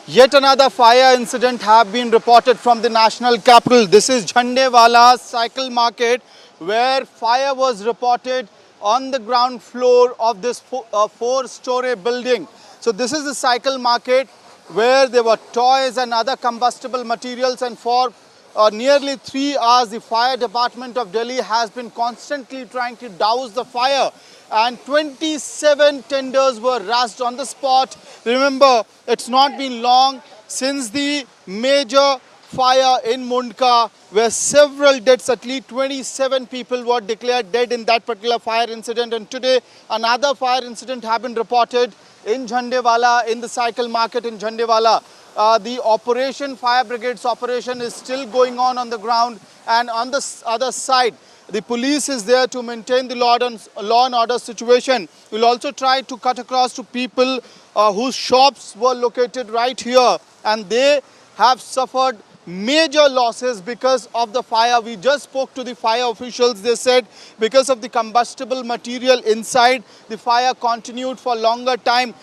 Yet another fire incident have been reported from the national capital. This is Jhandewalan cycle market where fire was reported on the ground floor of this four-story building. So this is the cycle market where there were toys and other combustible materials, and for nearly 3 hours the fire department of Delhi has been constantly trying to douse the fire, and 27 tenders were rushed on the spot. Remember, it's not been long since the major fire in Mundka, where several deaths, at least 27 people were declared dead in that particular fire incident. And today another fire incident have been reported in Jhandewalan, in the cycle market in Jhandewalan. The operation, fire brigade's operation, is still going on the ground, and on the other side the police is there to maintain the law and order situation. We'll also try to cut across to people whose shops were located right here, and they have suffered major losses because of the fire. We just spoke to the fire officials. They said because of the combustible material inside, the fire continued for longer time.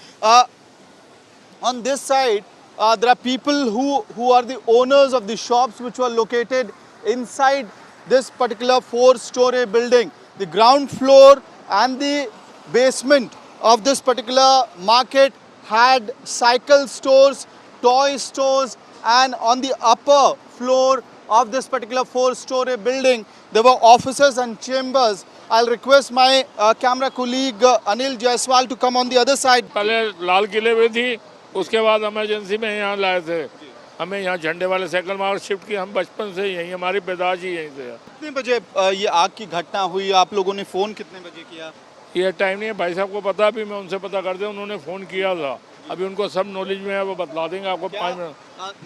On this side, there are people who are the owners of the shops which were located inside this particular four-story building. The ground floor and the basement of this particular market had cycle stores, toy stores, and on the upper floor of this particular four-story building there were offices and chambers. I'll request my camera colleague Anil Jaiswal to come on the other side. पहले लाल किले में थी, उसके बाद emergency में यहाँ लाए थे। हमें यहाँ झंडे वाले साइकिल मार्केट शिफ्ट किया। हम बचपन से यहीं, हमारी पैदाइश ही यहीं से है। कितने बजे ये आग की घटना हुई? आप लोगों ने फ़ोन कितने बजे किया? ये टाइम नहीं है, भाई साहब को पता, भी मैं उनसे पता कर दूँ। उन्होंने फ़ोन किया था, अभी उनको सब नॉलेज में है, वो बतला देंगे आपको 5 मिनट।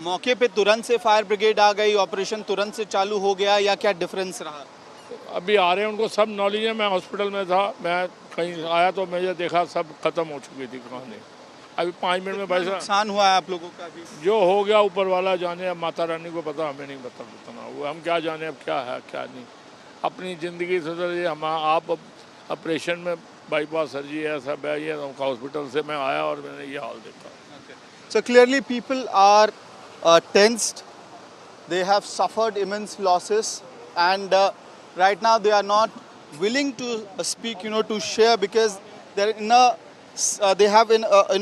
मौके पे तुरंत से फायर ब्रिगेड आ गई, ऑपरेशन तुरंत से चालू हो गया, या क्या डिफरेंस रहा? अभी आ रहे हैं, उनको सब नॉलेज है। मैं हॉस्पिटल में था, मैं कहीं आया तो मुझे देखा सब खत्म हो चुकी थी कहानी। अभी 5 मिनट में भाई साहब नुकसान हुआ है आप लोगों का? अभी जो हो गया ऊपर वाला जाने, अब माता रानी को पता, हमें नहीं पता उतना। वो हम क्या जाने अब क्या है क्या नहीं। अपनी ज़िंदगी सुधर, हम आप ऑपरेशन में बाईपास सर्जरी है, सब है, ये हॉस्पिटल से मैं आया और मैंने ये हाल देखा। So clearly people are tensed. They have suffered immense losses, and right now they are not willing to speak, to share, because they're in a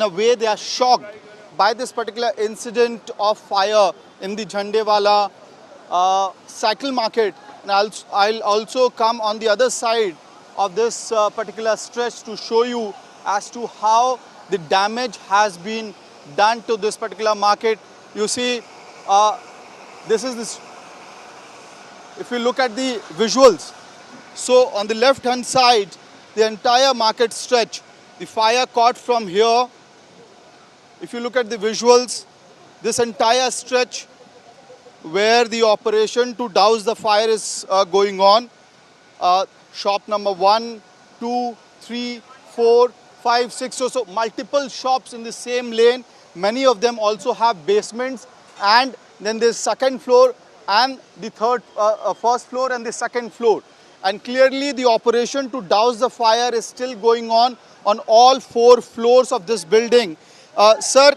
way they are shocked by this particular incident of fire in the Jhandewalan cycle market. And I'll also come on the other side of this particular stretch to show you as to how the damage has been done to this particular market. You see, this is this. If you look at the visuals, so on the left hand side, the entire market stretch, the fire caught from here. If you look at the visuals, this entire stretch where the operation to douse the fire is going on. Shop number 1, 2, 3, 4, 5, 6. So multiple shops in the same lane. Many of them also have basements, and then there's second floor and the first floor and the second floor. And clearly the operation to douse the fire is still going on all 4 floors of this building. Sir,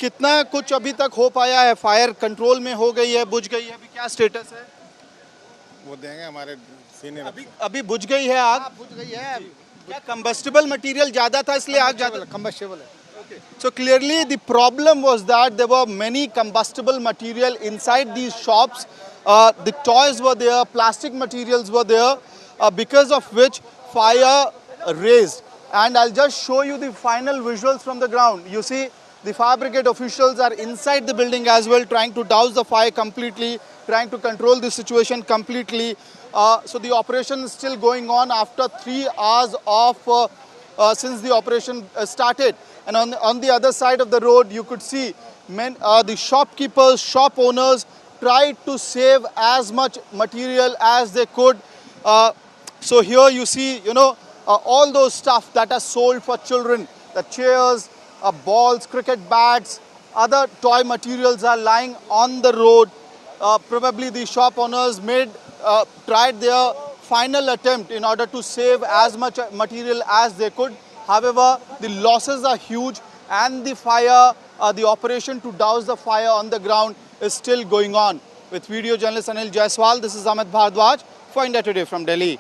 कितना कुछ अभी तक हो पाया है? Fire control में हो गई है, बुझ गई है, अभी क्या स्टेटस है? वो देंगे हमारे सीनियर। अभी बुझ गई है आग? बुझ गई है। क्या कंबस्टिबल मटेरियल ज्यादा था इसलिए आग ज्यादा? कंबस्टिबल है। So clearly the problem was that there were many combustible material inside these shops. The toys were there, plastic materials were there, because of which fire raised. And I'll just show you the final visuals from the ground. You see, the fire brigade officials are inside the building as well, trying to douse the fire completely, trying to control the situation completely. So the operation is still going on after 3 hours of since the operation started. And on the other side of the road, you could see the shopkeepers, shop owners tried to save as much material as they could. So here you see, all those stuff that are sold for children, the chairs, balls, cricket bats, other toy materials are lying on the road. Probably the shop owners tried their final attempt in order to save as much material as they could. However, the losses are huge and the fire the operation to douse the fire on the ground is still going on. With video journalist Anil Jaiswal, this is Amit Bhardwaj for India Today from Delhi.